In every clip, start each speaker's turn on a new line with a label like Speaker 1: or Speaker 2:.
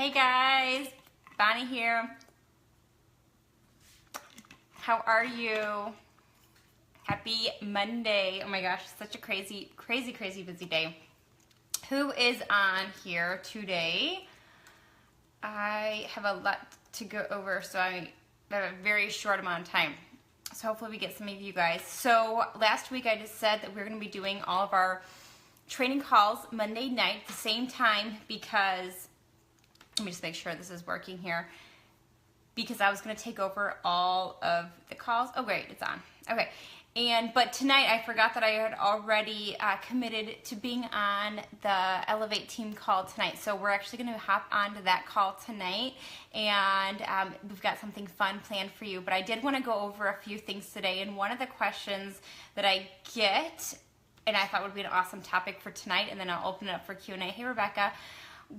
Speaker 1: Hey guys, Bonnie here. How are you? Happy Monday. Oh my gosh, such a crazy busy day. Who is on here today? I have a lot to go over, so I have a very short amount of time. So hopefully we get some of you guys. So last week I just said that we're going to be doing all of our training calls Monday night at the same time because, let me just make sure this is working here, because I was going to take over all of the calls. Oh great, it's on. Okay. But tonight I forgot that I had already committed to being on the Elevate team call tonight. So we're actually going to hop onto that call tonight, and we've got something fun planned for you. But I did want to go over a few things today, and one of the questions that I get, and I thought would be an awesome topic for tonight, and then I'll open it up for Q&A. Hey Rebecca.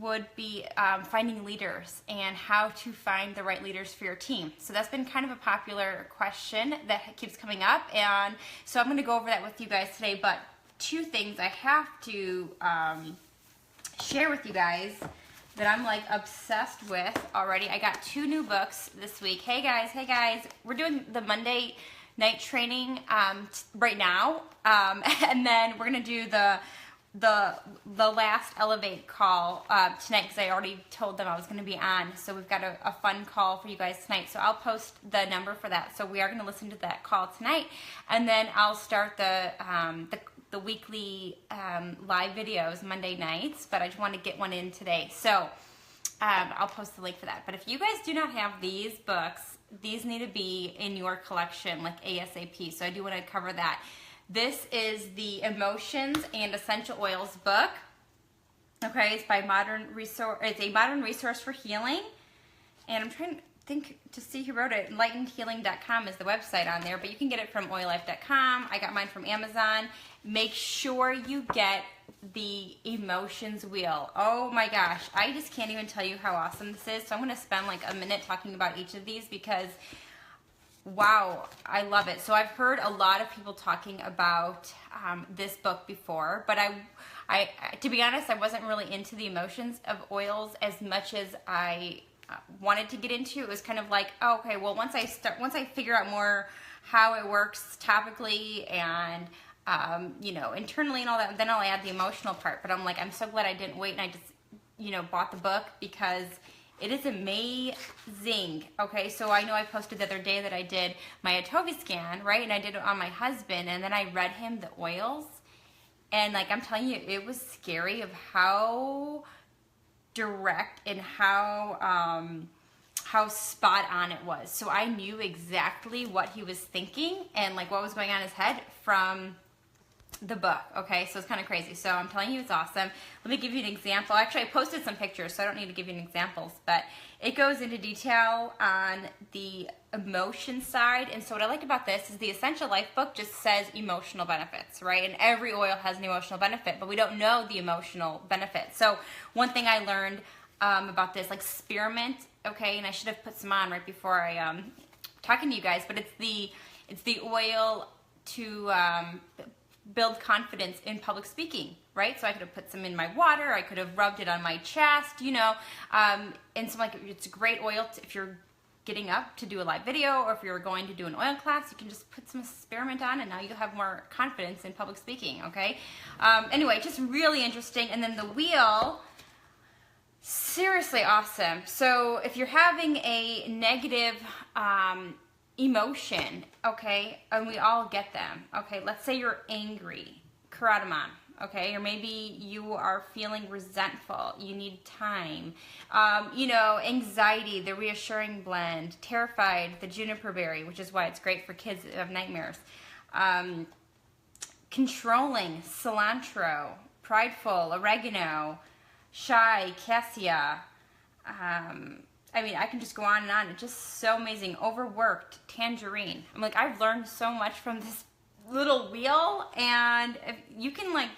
Speaker 1: Would be finding leaders and how to find the right leaders for your team. So that's been kind of a popular question that keeps coming up, and so I'm going to go over that with you guys today. But two things I have to share with you guys that I'm like obsessed with already. I got 2 new books this week. Hey guys, we're doing the Monday night training right now, and then we're going to do the last Elevate call tonight, because I already told them I was going to be on. So we've got a fun call for you guys tonight. So I'll post the number for that. So we are going to listen to that call tonight, and then I'll start the weekly live videos Monday nights. But I just want to get one in today, so I'll post the link for that. But if you guys do not have these books, these need to be in your collection like ASAP. So I do want to cover that. This is the Emotions and Essential Oils book. Okay, it's by Modern Resource. It's a modern resource for healing. And I'm trying to think to see who wrote it. Enlightenedhealing.com is the website on there, but you can get it from oillife.com. I got mine from Amazon. Make sure you get the Emotions wheel. Oh my gosh, I just can't even tell you how awesome this is. So I'm going to spend like a minute talking about each of these because wow, I love it. So I've heard a lot of people talking about this book before, but I, to be honest, I wasn't really into the emotions of oils as much as I wanted to get into. It was kind of like, oh, okay, well, once I figure out more how it works topically and internally and all that, then I'll add the emotional part. But I'm like, I'm so glad I didn't wait, and I just bought the book because it is amazing. Okay, so I know I posted the other day that I did my Atovi scan, right? And I did it on my husband, and then I read him the oils. And like I'm telling you, it was scary of how direct and how spot on it was. So I knew exactly what he was thinking and like what was going on in his head from the book. Okay, so it's kind of crazy. So I'm telling you, it's awesome. Let me give you an example. Actually, I posted some pictures, so I don't need to give you any examples, but it goes into detail on the emotion side. And so what I like about this is the Essential Life book just says emotional benefits, right? And every oil has an emotional benefit, but we don't know the emotional benefits. So one thing I learned about this, like spearmint, okay, and I should have put some on right before I talking to you guys, but it's the oil to build confidence in public speaking, right? So I could have put some in my water, I could have rubbed it on my chest, and so like it's a great oil if you're getting up to do a live video, or if you're going to do an oil class, you can just put some spearmint on, and now you'll have more confidence in public speaking. Okay. Anyway, just really interesting. And then the wheel, seriously awesome. So if you're having a negative emotion, okay, and we all get them, okay, let's say you're angry, cardamom, okay, or maybe you are feeling resentful, you need time, anxiety, the reassuring blend, terrified, the juniper berry, which is why it's great for kids that have nightmares, controlling, cilantro, prideful, oregano, shy, cassia, I can just go on and on. It's just so amazing. Overworked, tangerine. I'm like, I've learned so much from this little wheel, and if you can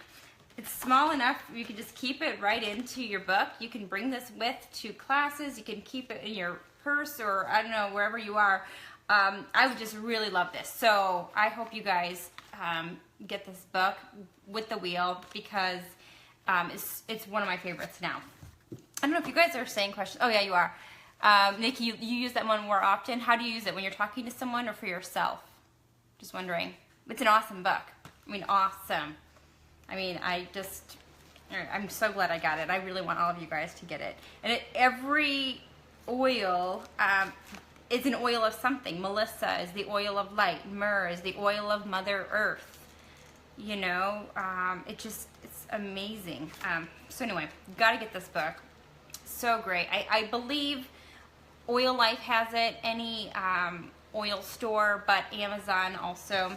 Speaker 1: it's small enough, you can just keep it right into your book. You can bring this with to classes. You can keep it in your purse, or I don't know, wherever you are. I would just really love this. So I hope you guys get this book with the wheel, because it's one of my favorites now. I don't know if you guys are saying questions. Oh yeah, you are. Nikki, you use that one more often. How do you use it? When you're talking to someone or for yourself? Just wondering. It's an awesome book. I mean, awesome. I mean, I'm so glad I got it. I really want all of you guys to get it. And every oil is an oil of something. Melissa is the oil of light. Myrrh is the oil of Mother Earth. You know, it's amazing. So anyway, you got to get this book. So great. I believe Oil Life has it, any oil store, but Amazon also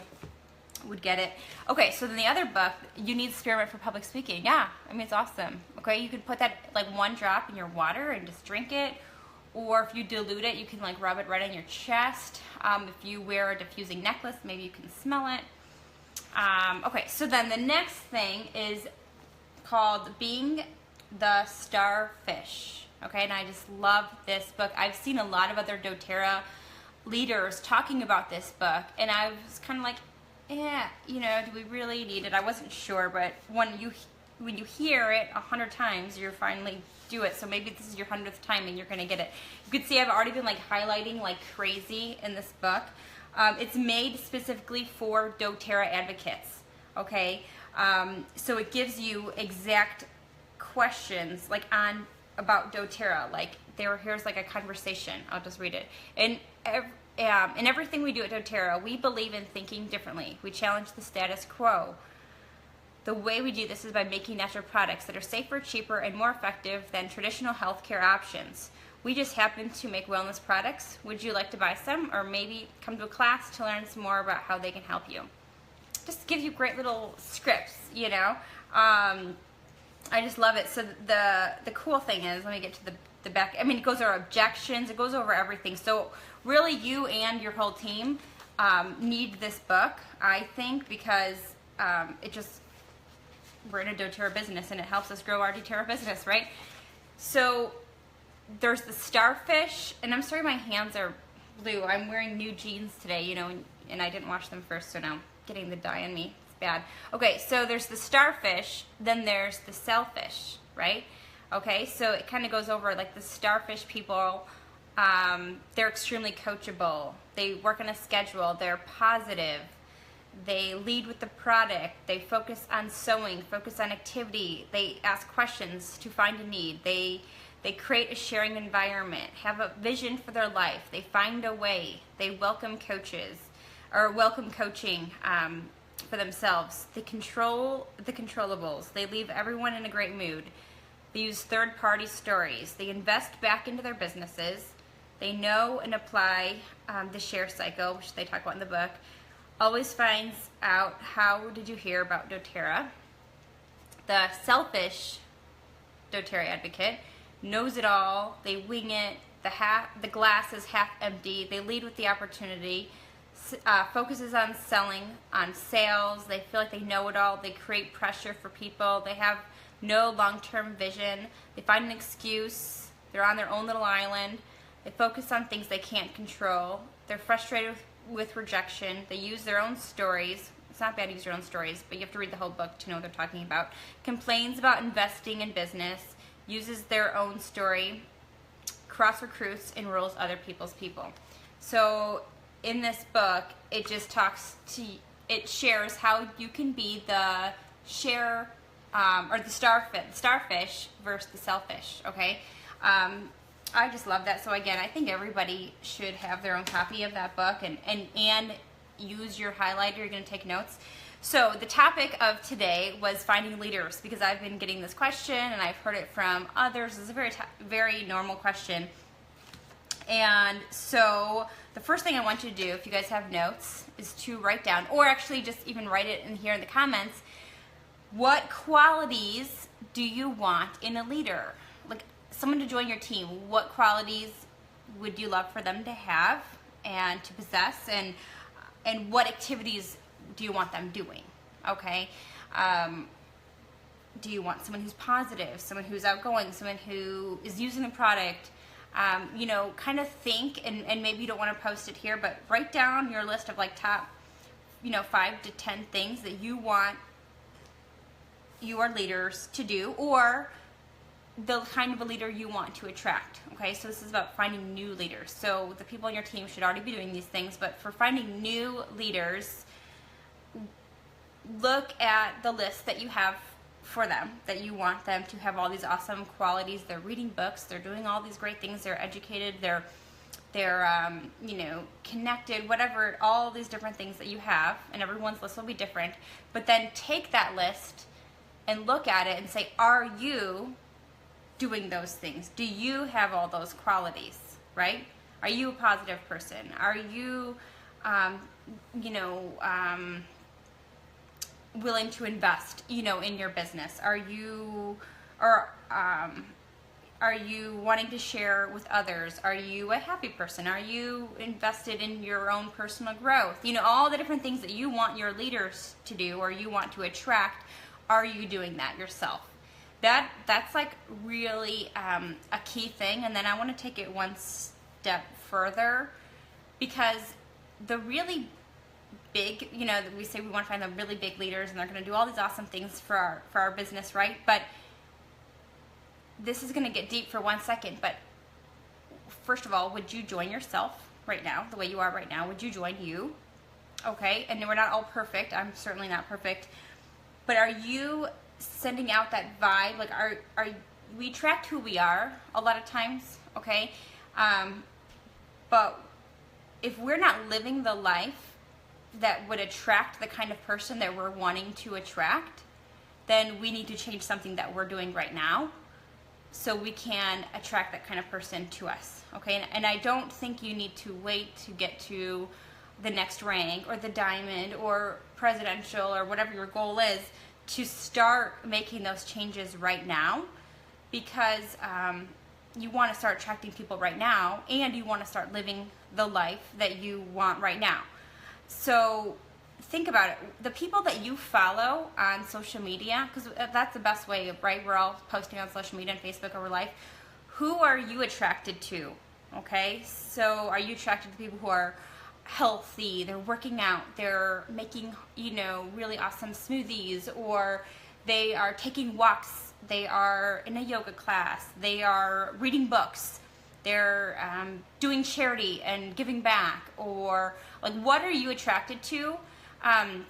Speaker 1: would get it. Okay, so then the other book, You Need Spearmint for Public Speaking. Yeah, I mean, it's awesome. Okay, you could put that like 1 drop in your water and just drink it. Or if you dilute it, you can like rub it right on your chest. If you wear a diffusing necklace, maybe you can smell it. Okay, so then the next thing is called Being the Starfish. Okay, and I just love this book. I've seen a lot of other doTERRA leaders talking about this book, and I was kind of like, yeah, you know, do we really need it? I wasn't sure, but when you hear it 100 times, you finally do it. So maybe this is your 100th time and you're going to get it. You can see I've already been like highlighting like crazy in this book. It's made specifically for doTERRA advocates, okay? So it gives you exact questions like about doTERRA. Like here's like a conversation. I'll just read it. In everything we do at doTERRA, we believe in thinking differently. We challenge the status quo. The way we do this is by making natural products that are safer, cheaper, and more effective than traditional healthcare options. We just happen to make wellness products. Would you like to buy some, or maybe come to a class to learn some more about how they can help you? Just gives you great little scripts, you know. I just love it. So the cool thing is, let me get to the back. I mean, it goes over objections. It goes over everything. So really, you and your whole team need this book, I think, because we're in a doTERRA business, and it helps us grow our doTERRA business, right? So there's the starfish, and I'm sorry my hands are blue. I'm wearing new jeans today, you know, and I didn't wash them first, so now I'm getting the dye on me. It's bad. Okay, so there's the starfish, then there's the selfish, right? Okay, so it kind of goes over like the starfish people. They're extremely coachable. They work on a schedule. They're positive. They lead with the product. They focus on sewing, focus on activity. They ask questions to find a need. They create a sharing environment, have a vision for their life. They find a way. They welcome coaching for themselves. They control the controllables. They leave everyone in a great mood. They use third-party stories. They invest back into their businesses. They know and apply the share cycle, which they talk about in the book. Always finds out, how did you hear about doTERRA? The selfish doTERRA advocate knows it all. They wing it. The glass is half empty. They lead with the opportunity. Focuses on selling, on sales. They feel like they know it all. They create pressure for people. They have no long-term vision. They find an excuse. They're on their own little island. They focus on things they can't control. They're frustrated with rejection. They use their own stories. It's not bad to use your own stories, but you have to read the whole book to know what they're talking about. Complains about investing in business. Uses their own story. Cross-recruits and rules other people's people. So in this book, it just it shares how you can be the or the starfish versus the selfish, okay? I just love that. So again, I think everybody should have their own copy of that book and use your highlighter. You're going to take notes. So the topic of today was finding leaders, because I've been getting this question and I've heard it from others. It's a very normal question. And so the first thing I want you to do, if you guys have notes, is to write down, or actually just even write it in here in the comments, what qualities do you want in a leader? Like someone to join your team, what qualities would you love for them to have and to possess, and what activities do you want them doing? Okay. Do you want someone who's positive, someone who's outgoing, someone who is using the product? You know, kind of think, and maybe you don't want to post it here, but write down your list of like top, 5 to 10 things that you want your leaders to do, or the kind of a leader you want to attract. Okay, so this is about finding new leaders. So the people on your team should already be doing these things, but for finding new leaders, look at the list that you have for them, that you want them to have all these awesome qualities. They're reading books, they're doing all these great things, they're educated, they're connected, whatever, all these different things that you have, and everyone's list will be different. But then take that list and look at it and say, are you doing those things? Do you have all those qualities, right? Are you a positive person? Are you, willing to invest, in your business? Are you wanting to share with others? Are you a happy person? Are you invested in your own personal growth? All the different things that you want your leaders to do or you want to attract, are you doing that yourself? That's like really a key thing. And then I want to take it one step further, because the really big, we say we want to find the really big leaders and they're going to do all these awesome things for our business, right? But this is going to get deep for 1 second. But first of all, would you join yourself right now, the way you are right now? Would you join you? Okay, and we're not all perfect. I'm certainly not perfect. But are you sending out that vibe? Like, are we attract who we are a lot of times, okay? But if we're not living the life that would attract the kind of person that we're wanting to attract, then we need to change something that we're doing right now so we can attract that kind of person to us, okay? And I don't think you need to wait to get to the next rank or the diamond or presidential or whatever your goal is to start making those changes right now, because you want to start attracting people right now, and you want to start living the life that you want right now. So think about it. The people that you follow on social media, because that's the best way, right? We're all posting on social media and Facebook over life. Who are you attracted to? Okay, so are you attracted to people who are healthy, they're working out, they're making, really awesome smoothies, or they are taking walks, they are in a yoga class, they are reading books, they're doing charity and giving back, or like, what are you attracted to? And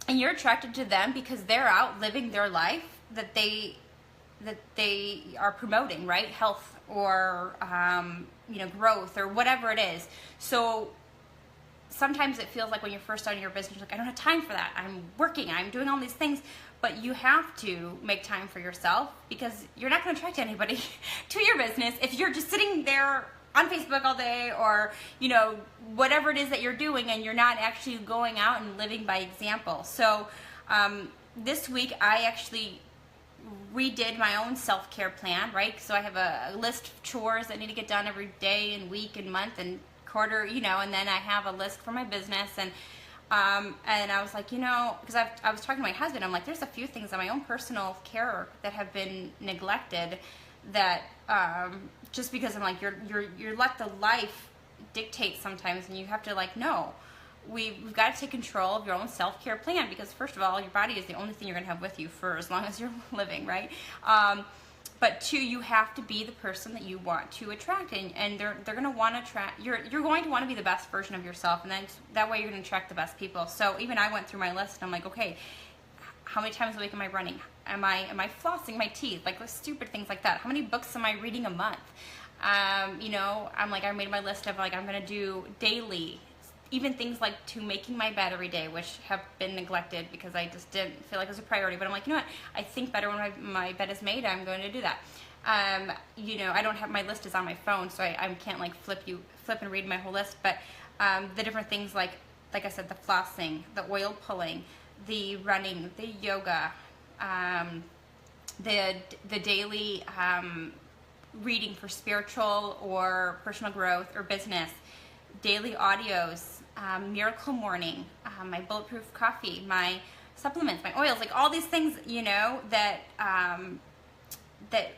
Speaker 1: you're attracted to them because they're out living their life that they are promoting, right? Health or growth or whatever it is. So sometimes it feels like when you're first starting your business, you're like, I don't have time for that. I'm working, I'm doing all these things. But you have to make time for yourself, because you're not going to attract anybody to your business if you're just sitting there on Facebook all day, or, whatever it is that you're doing, and you're not actually going out and living by example. So this week I actually redid my own self-care plan, right? So I have a list of chores that need to get done every day and week and month and quarter, and then I have a list for my business, and I was like, because I was talking to my husband, I'm like, there's a few things on my own personal care that have been neglected, that just because I'm like, you're let the life dictate sometimes, and you have to no, we've got to take control of your own self-care plan, because first of all, your body is the only thing you're going to have with you for as long as you're living, right? But two, you have to be the person that you want to attract, and they're going to want to attract. You're going to want to be the best version of yourself, and then that way you're going to attract the best people. So even I went through my list, and I'm like, okay, how many times a week am I running? Am I flossing my teeth? Like stupid things like that. How many books am I reading a month? I'm like, I made my list of I'm going to do daily. Even things like to making my bed every day, which have been neglected because I just didn't feel like it was a priority. But I'm like, what? I think better when my bed is made. I'm going to do that. I don't have, my list is on my phone, so I can't flip and read my whole list. But the different things like I said, the flossing, the oil pulling, the running, the yoga, the daily reading for spiritual or personal growth or business, daily audios, Miracle Morning, my Bulletproof Coffee, my supplements, my oils, all these things, that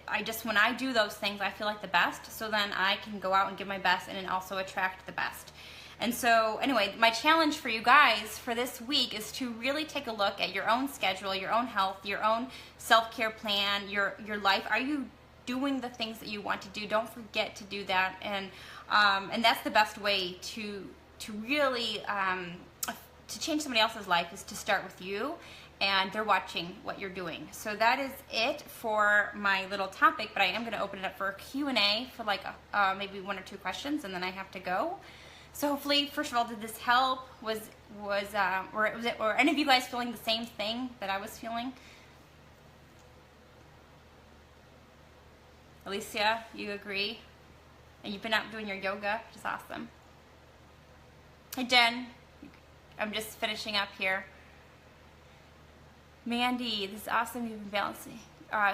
Speaker 1: I just, when I do those things, I feel like the best. So then I can go out and give my best and then also attract the best. And so anyway, my challenge for you guys for this week is to really take a look at your own schedule, your own health, your own self-care plan, your life. Are you doing the things that you want to do. Don't forget to do that, and that's the best way to really to change somebody else's life, is to start with you, and they're watching what you're doing. So that is it for my little topic, but I am going to open it up for a Q&A for like maybe 1 or 2 questions, and then I have to go. So hopefully, first of all, did this help? Or any of you guys feeling the same thing that I was feeling? Alicia, you agree? And you've been out doing your yoga, which is awesome. Hey Jen, I'm just finishing up here. Mandy, this is awesome. You've been balancing,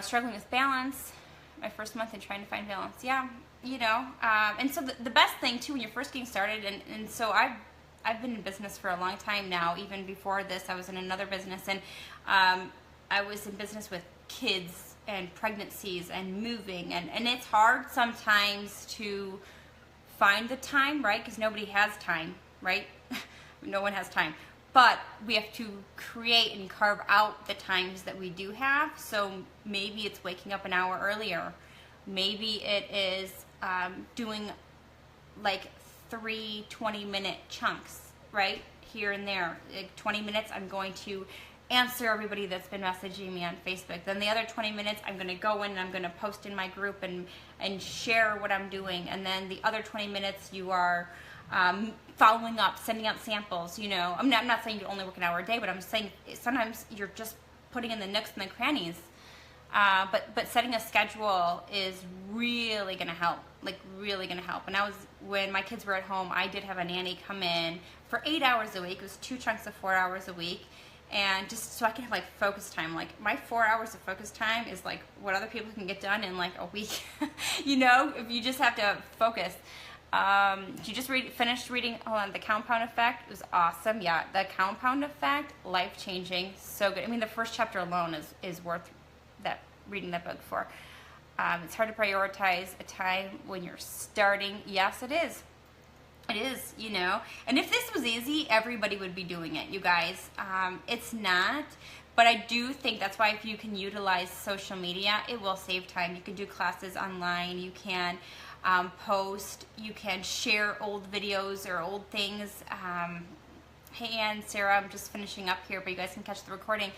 Speaker 1: struggling with balance. My first month in trying to find balance. Yeah, you know. And so the best thing too when you're first getting started, and so I've been in business for a long time now. Even before this, I was in another business, and I was in business with kids and pregnancies and moving, and it's hard sometimes to find the time, right? Because nobody has time, right? No one has time. But we have to create and carve out the times that we do have. So maybe it's waking up an hour earlier. Maybe it is doing like 3 20-minute chunks, right? Here and there. Like 20 minutes, I'm going to answer everybody that's been messaging me on Facebook. Then the other 20 minutes, I'm going to go in and I'm going to post in my group and share what I'm doing. And then the other 20 minutes, you are following up, sending out samples. You know, I'm not saying you only work an hour a day, but I'm saying sometimes you're just putting in the nooks and the crannies. But setting a schedule is really going to help, like really going to help. And when my kids were at home, I did have a nanny come in for 8 hours a week. It was 2 chunks of 4 hours a week. And just so I can have like focus time. Like my 4 hours of focus time is like what other people can get done in like a week. You know, if you just have to focus. You just finished reading The Compound Effect. It was awesome. Yeah, The Compound Effect, life-changing, so good. I mean, the first chapter alone is worth reading that book for. It's hard to prioritize a time when you're starting. Yes, it is. It is, you know. And if this was easy, everybody would be doing it, you guys. It's not. But I do think that's why if you can utilize social media, it will save time. You can do classes online. You can post. You can share old videos or old things. Hey, Ann, Sarah, I'm just finishing up here, but you guys can catch the recording.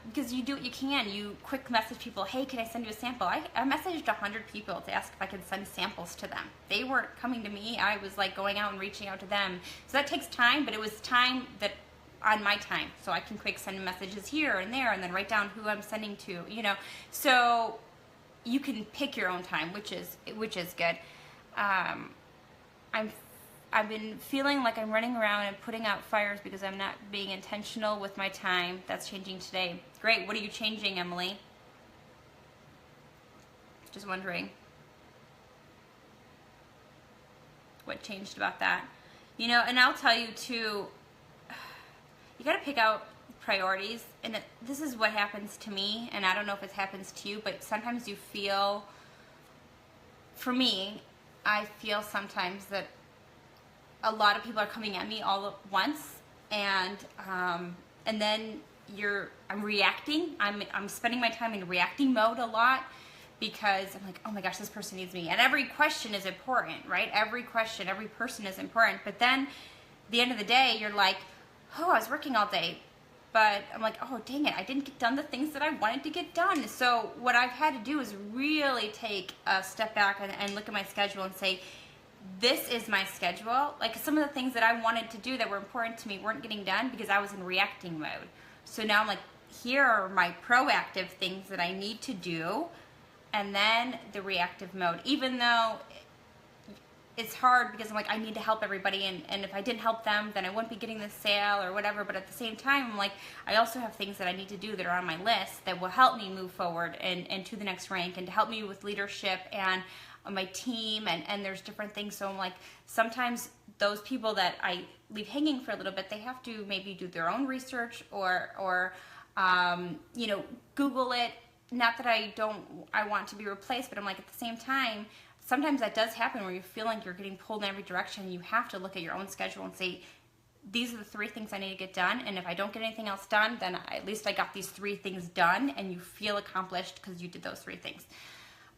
Speaker 1: Because you do what you can. You quick message people, hey, can I send you a sample? I messaged 100 people to ask if I could send samples to them. They weren't coming to me. I was like going out and reaching out to them. So that takes time, but it was time that on my time. So I can quick send messages here and there and then write down who I'm sending to, you know. So you can pick your own time, which is good. I've been feeling like I'm running around and putting out fires because I'm not being intentional with my time. That's changing today. Great. What are you changing, Emily? Just wondering. What changed about that? You know, and I'll tell you too, you got to pick out priorities. And this is what happens to me, and I don't know if it happens to you, but sometimes you feel, for me, I feel sometimes that a lot of people are coming at me all at once, and then I'm reacting. I'm spending my time in reacting mode a lot because I'm like, oh my gosh, this person needs me. And every question is important, right? Every question, every person is important. But then at the end of the day, you're like, oh, I was working all day. But I'm like, oh, dang it, I didn't get done the things that I wanted to get done. So what I've had to do is really take a step back and look at my schedule and say, this is my schedule. Like some of the things that I wanted to do that were important to me weren't getting done because I was in reacting mode. So now I'm like, here are my proactive things that I need to do, and then the reactive mode. Even though it's hard because I'm like, I need to help everybody, and if I didn't help them, then I wouldn't be getting this sale or whatever. But at the same time, I'm like, I also have things that I need to do that are on my list that will help me move forward and to the next rank and to help me with leadership and my team, and there's different things. So I'm like, sometimes those people that I leave hanging for a little bit, they have to maybe do their own research or you know, Google it. Not that I want to be replaced, but I'm like, at the same time, sometimes that does happen where you feel like you're getting pulled in every direction. You have to look at your own schedule and say, these are the 3 things I need to get done, and if I don't get anything else done, then at least I got these 3 things done, and you feel accomplished because you did those 3 things.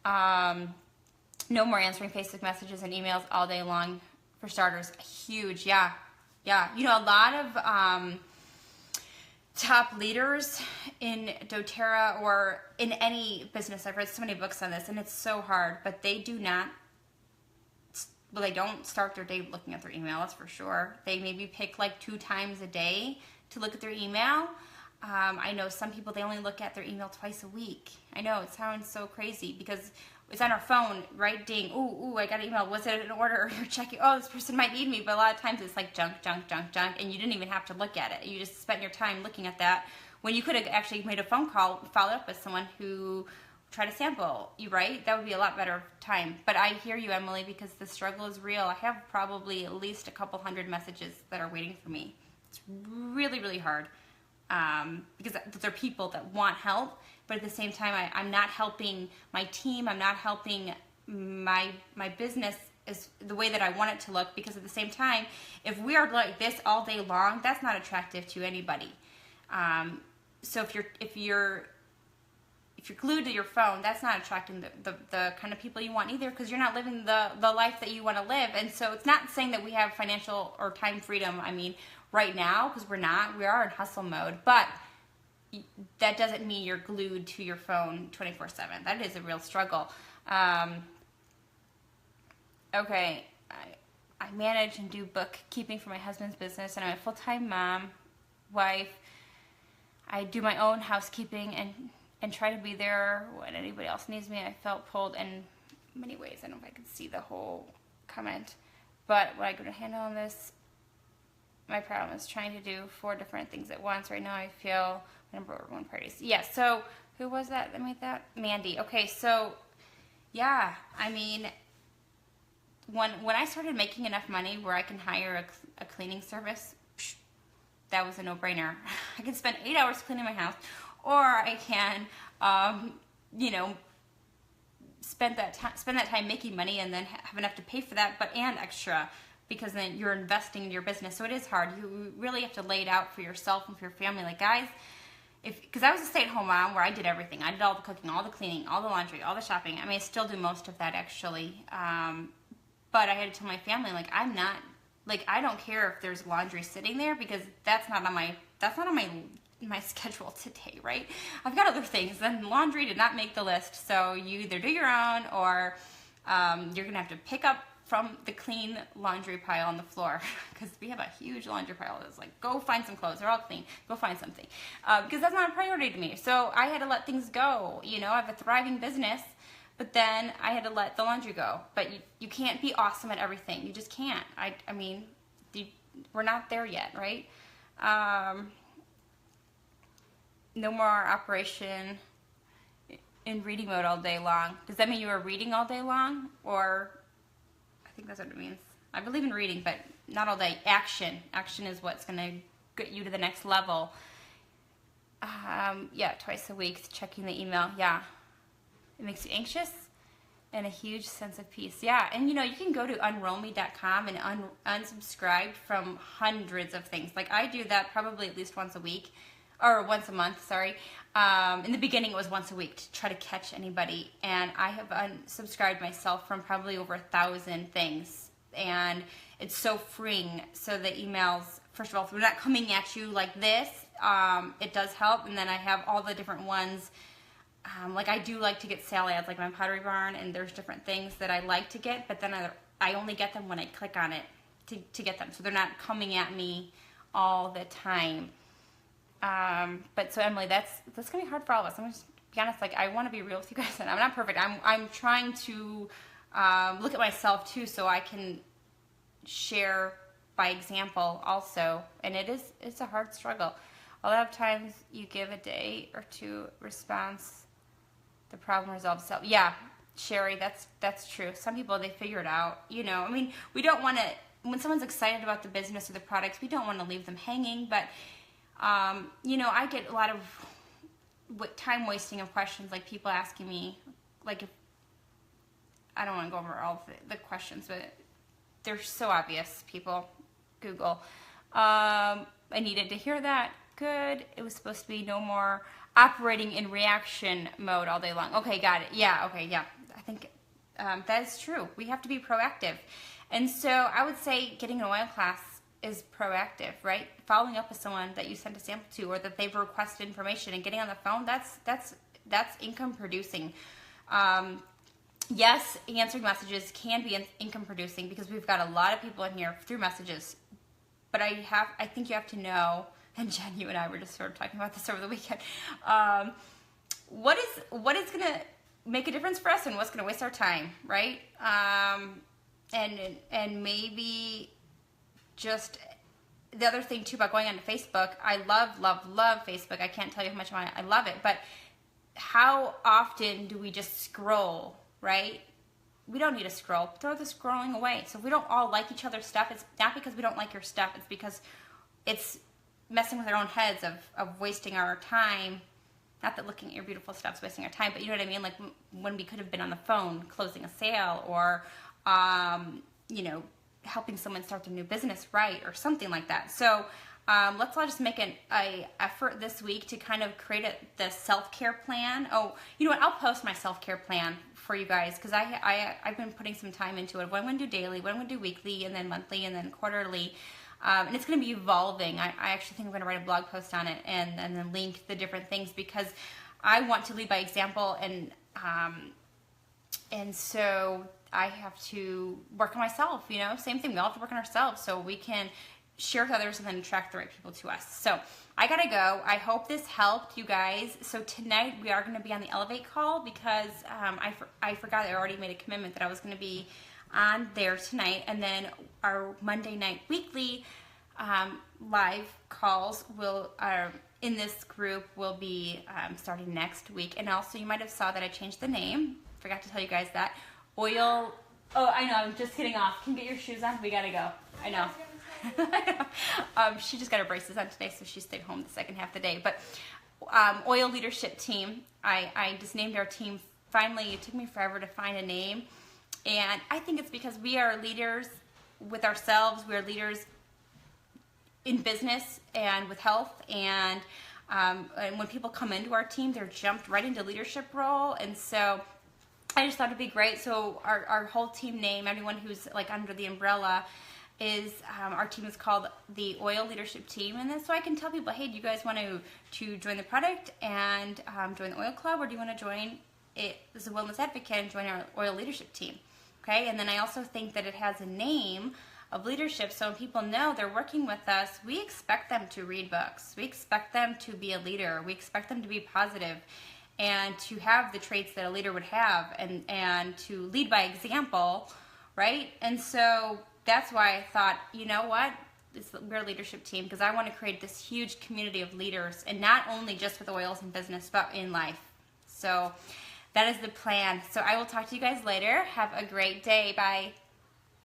Speaker 1: No more answering Facebook messages and emails all day long, for starters. Huge, yeah. Yeah, you know, a lot of top leaders in doTERRA or in any business, I've read so many books on this, and it's so hard, but they do not, well, they don't start their day looking at their email, that's for sure. They maybe pick like 2 times a day to look at their email. I know some people, they only look at their email twice a week. I know, it sounds so crazy because it's on our phone, right? Ding, ooh, I got an email. Was it in order? You're checking, oh, this person might need me. But a lot of times it's like junk, and you didn't even have to look at it. You just spent your time looking at that when you could have actually made a phone call, followed up with someone who tried to sample you, right? That would be a lot better time. But I hear you, Emily, because the struggle is real. I have probably at least a couple hundred messages that are waiting for me. It's really, really hard. Because there are people that want help, but at the same time, I'm not helping my team. I'm not helping my business is the way that I want it to look. Because at the same time, if we are like this all day long, that's not attractive to anybody. So if you're glued to your phone, that's not attracting the kind of people you want either, because you're not living the life that you want to live. And so it's not saying that we have financial or time freedom. I mean, right now, because we are in hustle mode, but that doesn't mean you're glued to your phone 24/7. That is a real struggle. Okay, I manage and do bookkeeping for my husband's business, and I'm a full-time mom, wife. I do my own housekeeping and try to be there when anybody else needs me. I felt pulled in many ways. I don't know if I could see the whole comment, but when I go to handle on this, my problem is trying to do 4 different things at once. Right now I feel number 1 parties. Yeah, so who was that made that? Mandy. Okay, so yeah, I mean, when I started making enough money where I can hire a cleaning service, that was a no-brainer. I can spend 8 hours cleaning my house, or I can, spend that time making money and then have enough to pay for that, and extra, because then you're investing in your business. So it is hard. You really have to lay it out for yourself and for your family. Like, guys, because I was a stay-at-home mom where I did everything. I did all the cooking, all the cleaning, all the laundry, all the shopping. I mean, I still do most of that, actually. But I had to tell my family, like, I'm not, like, I don't care if there's laundry sitting there, because that's not on my schedule today, right? I've got other things. Then laundry did not make the list. So you either do your own, or you're going to have to pick up from the clean laundry pile on the floor, because we have a huge laundry pile that's like, go find some clothes, they're all clean, go find something, because that's not a priority to me. So I had to let things go. I have a thriving business, but then I had to let the laundry go. But you can't be awesome at everything. You just can't. I mean, we're not there yet, right? No more operation in reading mode all day long. Does that mean you were reading all day long? Or, I think that's what it means. I believe in reading, but not all day. Action is what's going to get you to the next level. Yeah, twice a week, checking the email. Yeah, it makes you anxious and a huge sense of peace. Yeah, and you can go to unrollme.com and unsubscribe from hundreds of things. Like, I do that probably at least once a week, or once a month, sorry. In the beginning, it was once a week to try to catch anybody, and I have unsubscribed myself from probably over 1,000 things, and it's so freeing. So the emails, first of all, if they're not coming at you like this, it does help. And then I have all the different ones. Like, I do like to get sale ads, like my Pottery Barn, and there's different things that I like to get, but then I only get them when I click on it to get them, so they're not coming at me all the time. But so, Emily, that's gonna be hard for all of us. I'm gonna just be honest. Like, I want to be real with you guys, and I'm not perfect. I'm trying to look at myself too, so I can share by example also. And it's a hard struggle. A lot of times you give a day or 2 response, the problem resolves itself. Yeah, Sherry, that's true. Some people, they figure it out. I mean, we don't want to, when someone's excited about the business or the products, we don't want to leave them hanging. But I get a lot of time wasting of questions, like people asking me, like, if I don't want to go over all the questions, but they're so obvious. People, Google. I needed to hear that. Good. It was supposed to be no more operating in reaction mode all day long. Okay, got it. Yeah, okay, yeah. think that is true. We have to be proactive. And so I would say getting an oil class is proactive, right? Following up with someone that you sent a sample to, or that they've requested information, and getting on the phone, that's income producing. Yes, answering messages can be income producing because we've got a lot of people in here through messages. But I think you have to know, and Jen, you and I were just sort of talking about this over the weekend. What is going to make a difference for us, and what's going to waste our time, right? And maybe just the other thing too about going onto Facebook. I love Facebook. I can't tell you how much I love it, but how often do we just scroll, right? We don't need to scroll. Throw the scrolling away. So if we don't all like each other's stuff, it's not because we don't like your stuff. It's because it's messing with our own heads of wasting our time. Not that looking at your beautiful stuff is wasting our time, but you know what I mean? Like when we could have been on the phone closing a sale, or, helping someone start their new business, right? Or something like that. So let's all just make an effort this week to kind of create the self-care plan. Oh, you know what? I'll post my self-care plan for you guys, because I've been putting some time into it. What I'm going to do daily, what I'm going to do weekly, and then monthly, and then quarterly. And it's going to be evolving. I actually think I'm going to write a blog post on it and then link the different things, because I want to lead by example, and so I have to work on myself, same thing. We all have to work on ourselves so we can share with others and then attract the right people to us. So I gotta go. I hope this helped you guys. So tonight we are going to be on the Elevate call, because I forgot I already made a commitment that I was going to be on there tonight. And then our Monday night weekly live calls in this group will be starting next week. And also, you might have saw that I changed the name. Forgot to tell you guys that. Oh, I know. I'm just getting off. Can you get your shoes on? We gotta go. I know. She just got her braces on today, so she stayed home the second half of the day. But Oil Leadership Team, I just named our team. Finally, it took me forever to find a name, and I think it's because we are leaders with ourselves. We are leaders in business and with health, and when people come into our team, they're jumped right into leadership role. And so I just thought it'd be great. So our whole team name, everyone who's like under the umbrella, is our team is called the Oil Leadership Team. And then so I can tell people, hey, do you guys want to join the product and join the oil club, or do you want to join it as a wellness advocate and join our oil leadership team? Okay. And then I also think that it has a name of leadership, so when people know they're working with us, we expect them to read books. We expect them to be a leader. We expect them to be positive and to have the traits that a leader would have, and to lead by example, right? And so that's why I thought, you know what? We're a leadership team, because I want to create this huge community of leaders, and not only just with oils and business, but in life. So that is the plan. So I will talk to you guys later. Have a great day. Bye.